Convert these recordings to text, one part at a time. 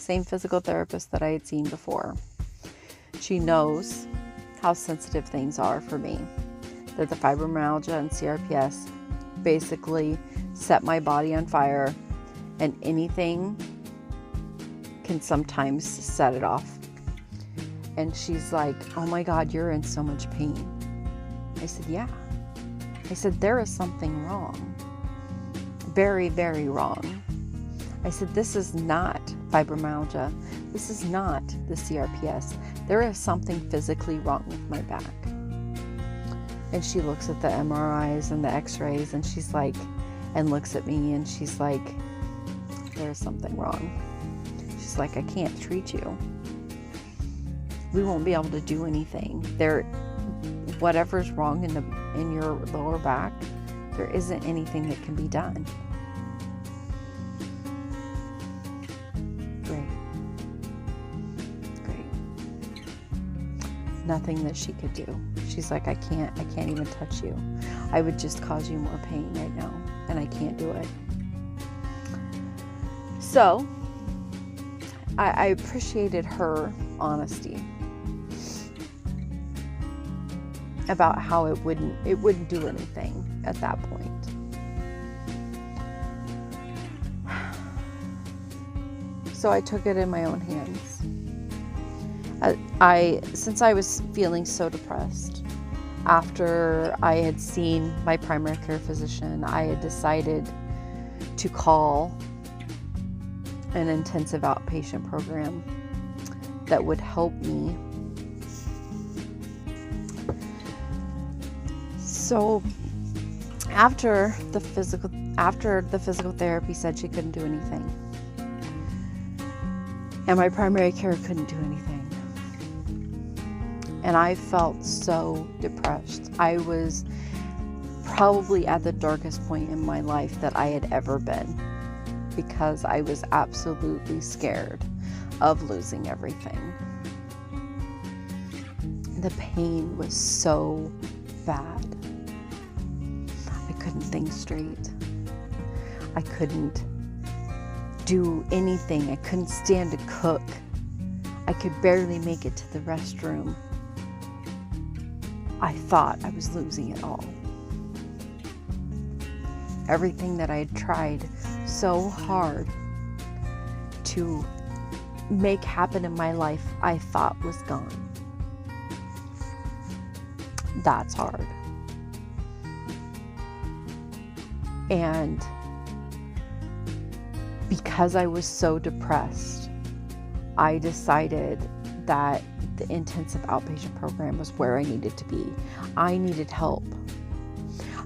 same physical therapist that I had seen before. She knows how sensitive things are for me, that the fibromyalgia and CRPS basically set my body on fire, and anything can sometimes set it off. And she's like, oh my God, you're in so much pain. I said, yeah. I said, there is something wrong. Very, very wrong. I said, this is not fibromyalgia. This is not the CRPS. There is something physically wrong with my back. And she looks at the MRIs and the x-rays, and she's like, and looks at me, and she's like, there's something wrong. She's like, I can't treat you. We won't be able to do anything. Whatever's wrong in your lower back, there isn't anything that can be done. Great. Nothing that she could do. She's like, I can't even touch you. I would just cause you more pain right now, and I can't do it. So I appreciated her honesty about how it wouldn't do anything at that point. So I took it in my own hands. Since I was feeling so depressed, after I had seen my primary care physician, I had decided to call an intensive outpatient program that would help me. So after the physical therapy said she couldn't do anything, and my primary care couldn't do anything, and I felt so depressed. I was probably at the darkest point in my life that I had ever been, because I was absolutely scared of losing everything. The pain was so bad. I couldn't think straight. I couldn't do anything. I couldn't stand to cook. I could barely make it to the restroom. I thought I was losing it all. Everything that I had tried so hard to make happen in my life, I thought was gone. That's hard. And because I was so depressed, I decided that the intensive outpatient program was where I needed to be. I needed help.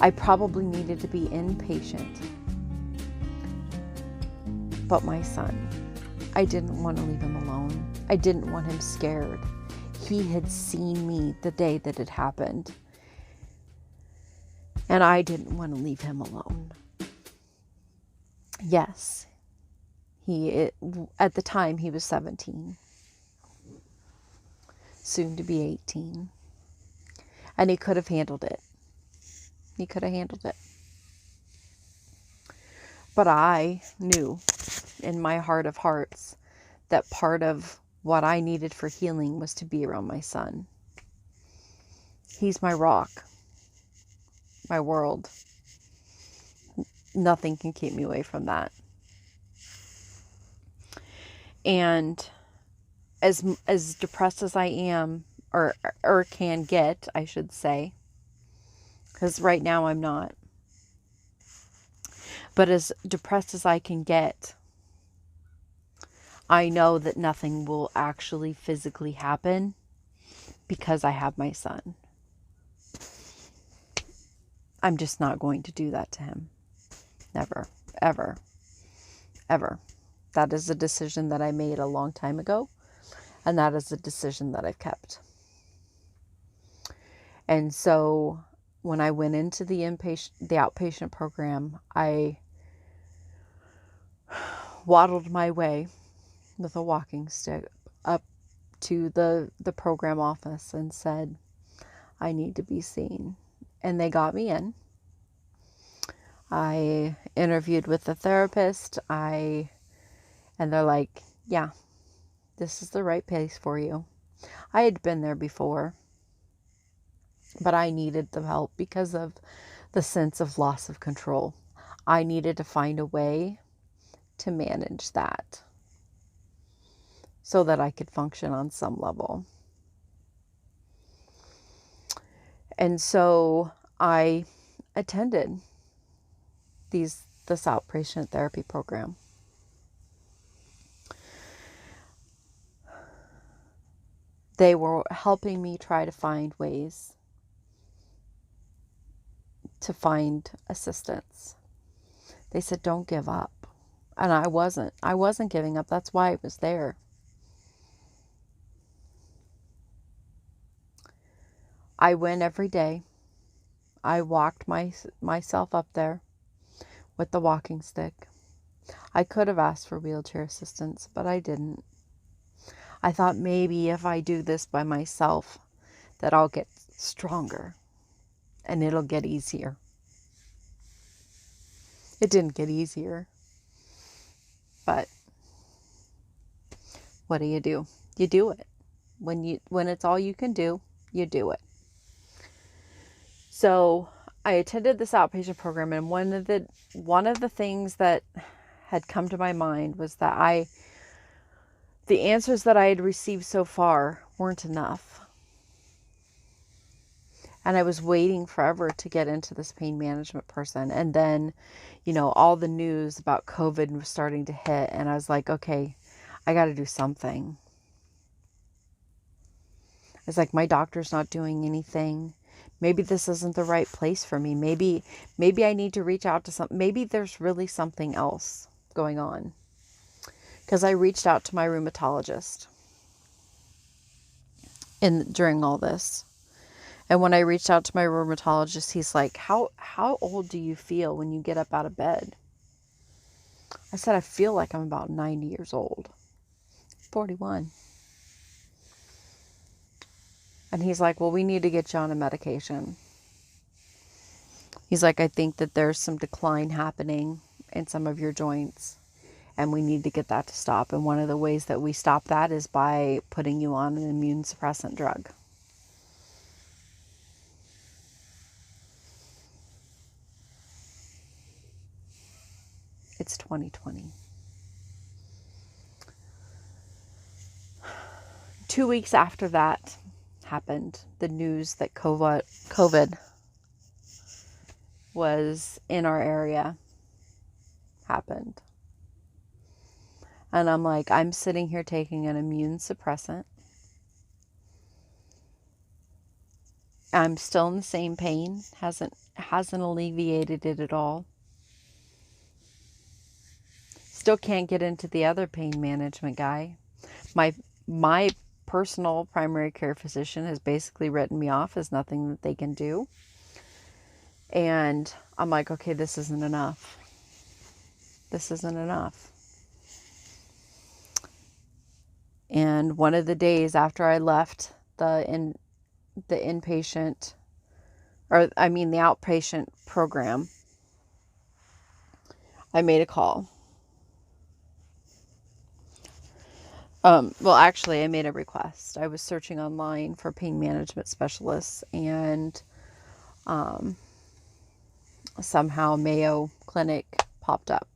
I probably needed to be inpatient. But my son, I didn't want to leave him alone. I didn't want him scared. He had seen me the day that it happened, and I didn't want to leave him alone. Yes, at the time he was 17, soon to be 18, and he could have handled it. He could have handled it. But I knew in my heart of hearts that part of what I needed for healing was to be around my son. He's my rock, my world. Nothing can keep me away from that. And as depressed as I am, or can get, I should say, because right now I'm not, but as depressed as I can get, I know that nothing will actually physically happen because I have my son. I'm just not going to do that to him. Never, ever, ever. That is a decision that I made a long time ago, and that is a decision that I've kept. And so when I went into the outpatient program, I waddled my way with a walking stick up to the program office and said, I need to be seen. And they got me in. I interviewed with the therapist. And they're like, yeah, This is the right place for you. I had been there before, but I needed the help because of the sense of loss of control. I needed to find a way to manage that so that I could function on some level. And so I attended this outpatient therapy program. They were helping me try to find ways to find assistance. They said, don't give up. And I wasn't giving up. That's why I was there. I went every day. I walked myself up there with the walking stick. I could have asked for wheelchair assistance, but I didn't. I thought maybe if I do this by myself, that I'll get stronger and it'll get easier. It didn't get easier, but what do? You do it. When it's all you can do, you do it. So I attended this outpatient program, and one of the things that had come to my mind was that the answers that I had received so far weren't enough. And I was waiting forever to get into this pain management person. And then, all the news about COVID was starting to hit. And I was like, okay, I got to do something. It's like, my doctor's not doing anything. Maybe this isn't the right place for me. Maybe I need to reach out to something. Maybe there's really something else going on. Because I reached out to my rheumatologist during all this. And when I reached out to my rheumatologist, he's like, how old do you feel when you get up out of bed? I said, I feel like I'm about 90 years old. 41. And he's like, well, we need to get you on a medication. He's like, I think that there's some decline happening in some of your joints, and we need to get that to stop. And one of the ways that we stop that is by putting you on an immune suppressant drug. It's 2020. 2 weeks after that happened, the news that COVID was in our area happened. And I'm like, I'm sitting here taking an immune suppressant. I'm still in the same pain. Hasn't alleviated it at all. Still can't get into the other pain management guy. My personal primary care physician has basically written me off as nothing that they can do. And I'm like, okay, this isn't enough. This isn't enough. And one of the days after I left the outpatient program, I made a call. Well, actually, I made a request. I was searching online for pain management specialists, and somehow Mayo Clinic popped up.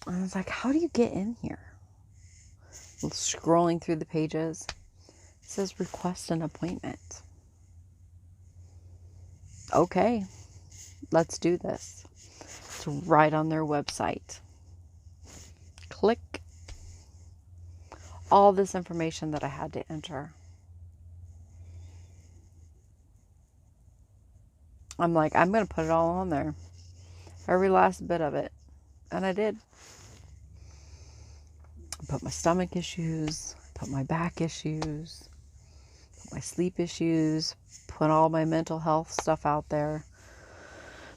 I was like, how do you get in here? Scrolling through the pages, it says request an appointment. Okay, let's do this. It's right on their website. Click. All this information that I had to enter. I'm like, I'm going to put it all on there. Every last bit of it. And I did. I put my stomach issues, put my back issues, put my sleep issues, put all my mental health stuff out there,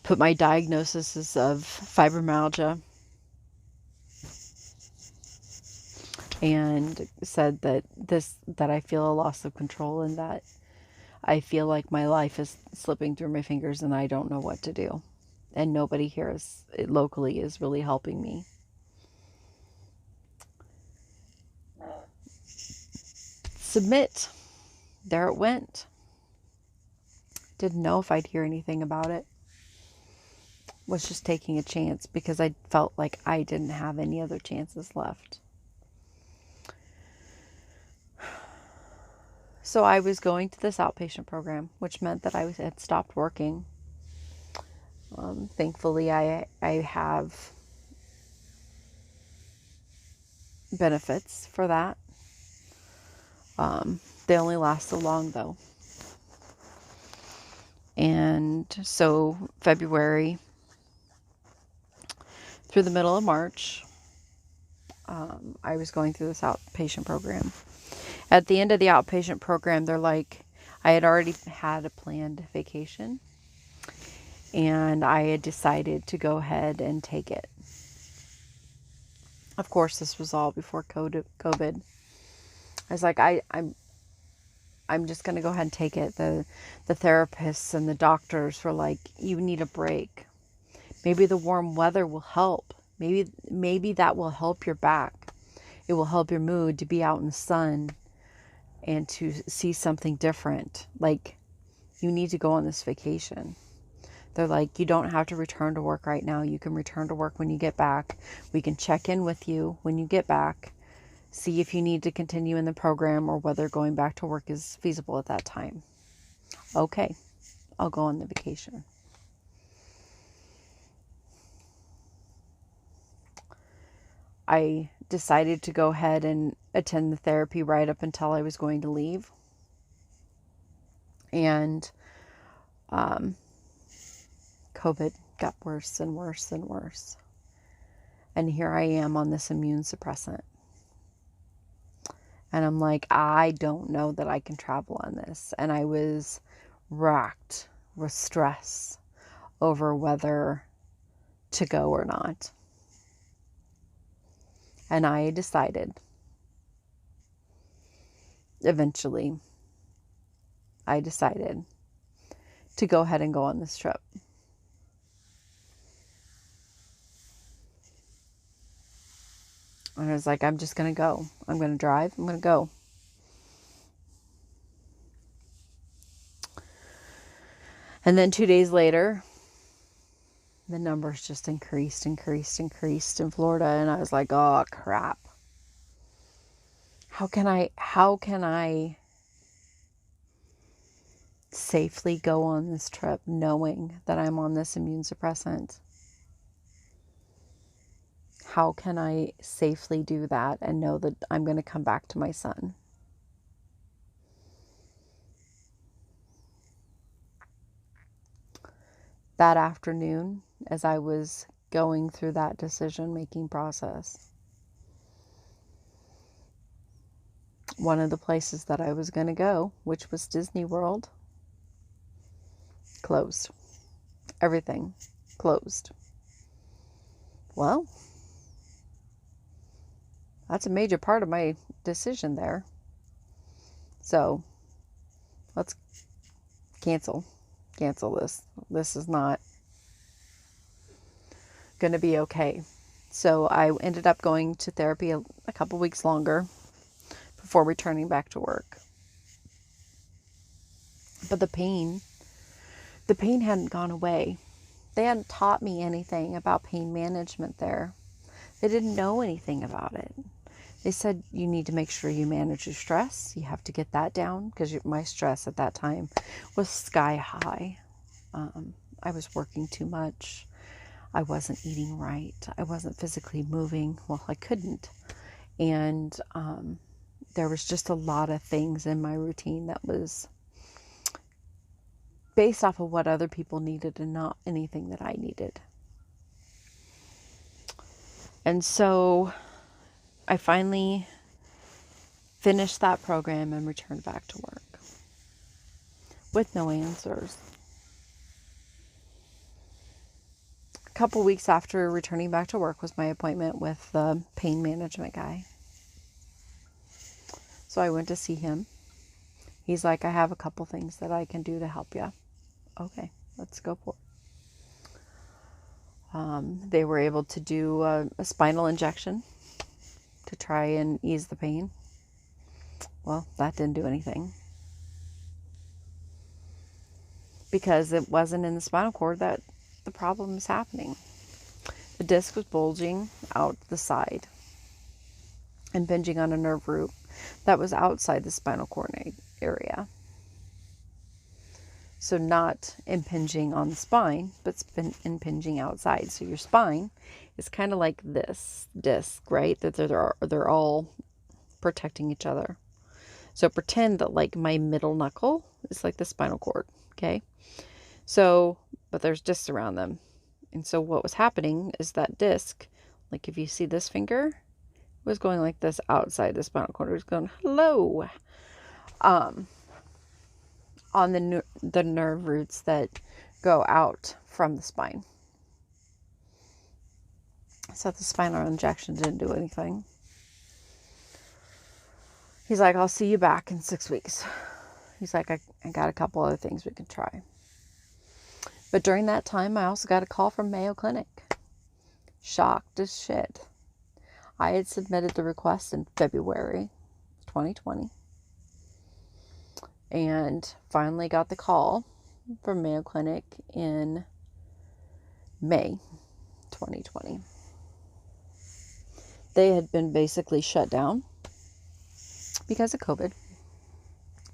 put my diagnoses of fibromyalgia, and said that I feel a loss of control and that I feel like my life is slipping through my fingers and I don't know what to do. And nobody here locally is really helping me. submit. There it went. Didn't know if I'd hear anything about it. Was just taking a chance because I felt like I didn't have any other chances left. So I was going to this outpatient program, which meant that I had stopped working. Thankfully, I have benefits for that. They only last so long, though. And so February through the middle of March, I was going through this outpatient program. At the end of the outpatient program, they're like, I had already had a planned vacation, and I had decided to go ahead and take it. Of course, this was all before COVID. I was like, I'm just going to go ahead and take it. The therapists and the doctors were like, you need a break. Maybe the warm weather will help. Maybe that will help your back. It will help your mood to be out in the sun and to see something different. Like, you need to go on this vacation. They're like, you don't have to return to work right now. You can return to work when you get back. We can check in with you when you get back. See if you need to continue in the program or whether going back to work is feasible at that time. Okay, I'll go on the vacation. I decided to go ahead and attend the therapy right up until I was going to leave. And COVID got worse and worse and worse. And here I am on this immune suppressant. And I'm like, I don't know that I can travel on this. And I was racked with stress over whether to go or not. And I decided, eventually, to go ahead and go on this trip. And I was like, I'm just going to go. I'm going to drive. I'm going to go. And then 2 days later, the numbers just increased in Florida. And I was like, oh, crap. How can I safely go on this trip knowing that I'm on this immune suppressant? How can I safely do that and know that I'm going to come back to my son? That afternoon, as I was going through that decision-making process, one of the places that I was going to go, which was Disney World, closed. Everything closed. Well, that's a major part of my decision there. So let's cancel this. This is not going to be okay. So I ended up going to therapy a couple weeks longer before returning back to work. But the pain hadn't gone away. They hadn't taught me anything about pain management there. They didn't know anything about it. They said, you need to make sure you manage your stress. You have to get that down, because my stress at that time was sky high. I was working too much. I wasn't eating right. I wasn't physically moving. Well, I couldn't. And there was just a lot of things in my routine that was based off of what other people needed and not anything that I needed. And so I finally finished that program and returned back to work with no answers. A couple weeks after returning back to work was my appointment with the pain management guy. So I went to see him. He's like, I have a couple things that I can do to help you. Okay, let's go for it. They were able to do a spinal injection to try and ease the pain. Well, that didn't do anything, because it wasn't in the spinal cord that the problem is happening. The disc was bulging out the side, impinging on a nerve root that was outside the spinal cord area. So not impinging on the spine, but impinging outside. So your spine is kind of like this disc, right? That they're all protecting each other. So pretend that like my middle knuckle is like the spinal cord, okay? So, but there's discs around them. And so what was happening is that disc, like if you see this finger, was going like this outside the spinal cord. It was going, hello, on the nerve roots that go out from the spine. So the spinal injection didn't do anything. He's like, I'll see you back in 6 weeks. He's like, I got a couple other things we can try. But during that time, I also got a call from Mayo Clinic. Shocked as shit. I had submitted the request in February 2020. And finally got the call from Mayo Clinic in May 2020. They had been basically shut down because of COVID,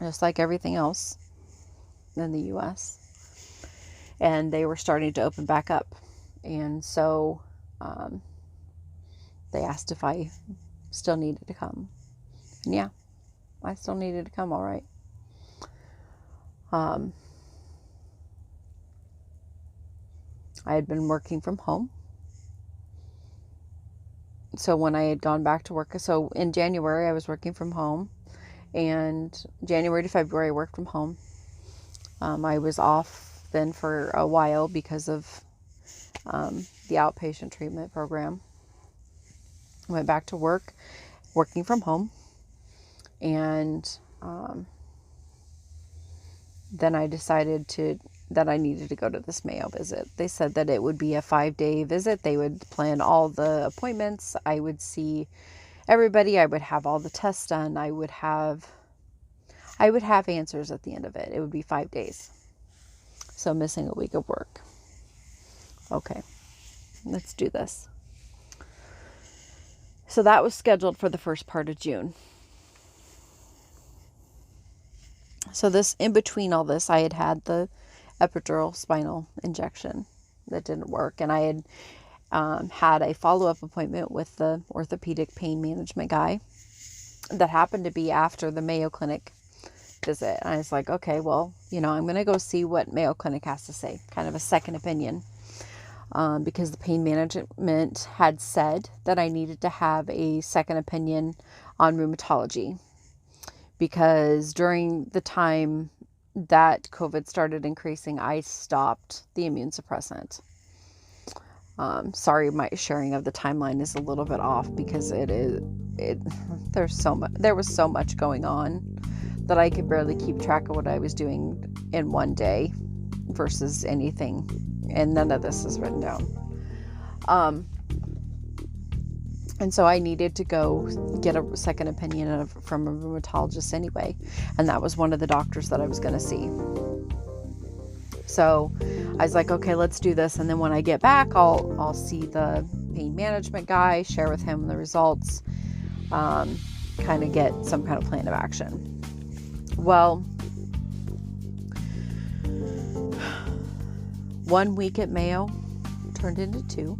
just like everything else in the US. And they were starting to open back up. And so they asked if I still needed to come. And yeah, I still needed to come, all right. I had been working from home. So when I had gone back to work, so in January I was working from home, and January to February I worked from home. I was off then for a while because of the outpatient treatment program. I went back to work, working from home, and then I decided that I needed to go to this Mayo visit. They said that it would be a 5-day visit. They would plan all the appointments. I would see everybody. I would have all the tests done. I would have answers at the end of it. It would be 5 days. So missing a week of work. Okay, let's do this. So that was scheduled for the first part of June. So this, in between all this, I had the epidural spinal injection that didn't work. And I had had a follow-up appointment with the orthopedic pain management guy that happened to be after the Mayo Clinic visit. And I was like, okay, well, I'm going to go see what Mayo Clinic has to say, kind of a second opinion. Because the pain management had said that I needed to have a second opinion on rheumatology. Because during the time that COVID started increasing, I stopped the immune suppressant. Sorry, my sharing of the timeline is a little bit off because there was so much going on that I could barely keep track of what I was doing in one day versus anything, and none of this is written down. And so I needed to go get a second opinion from a rheumatologist anyway. And that was one of the doctors that I was going to see. So I was like, okay, let's do this. And then when I get back, I'll see the pain management guy, share with him the results, kind of get some kind of plan of action. Well, 1 week at Mayo turned into 2.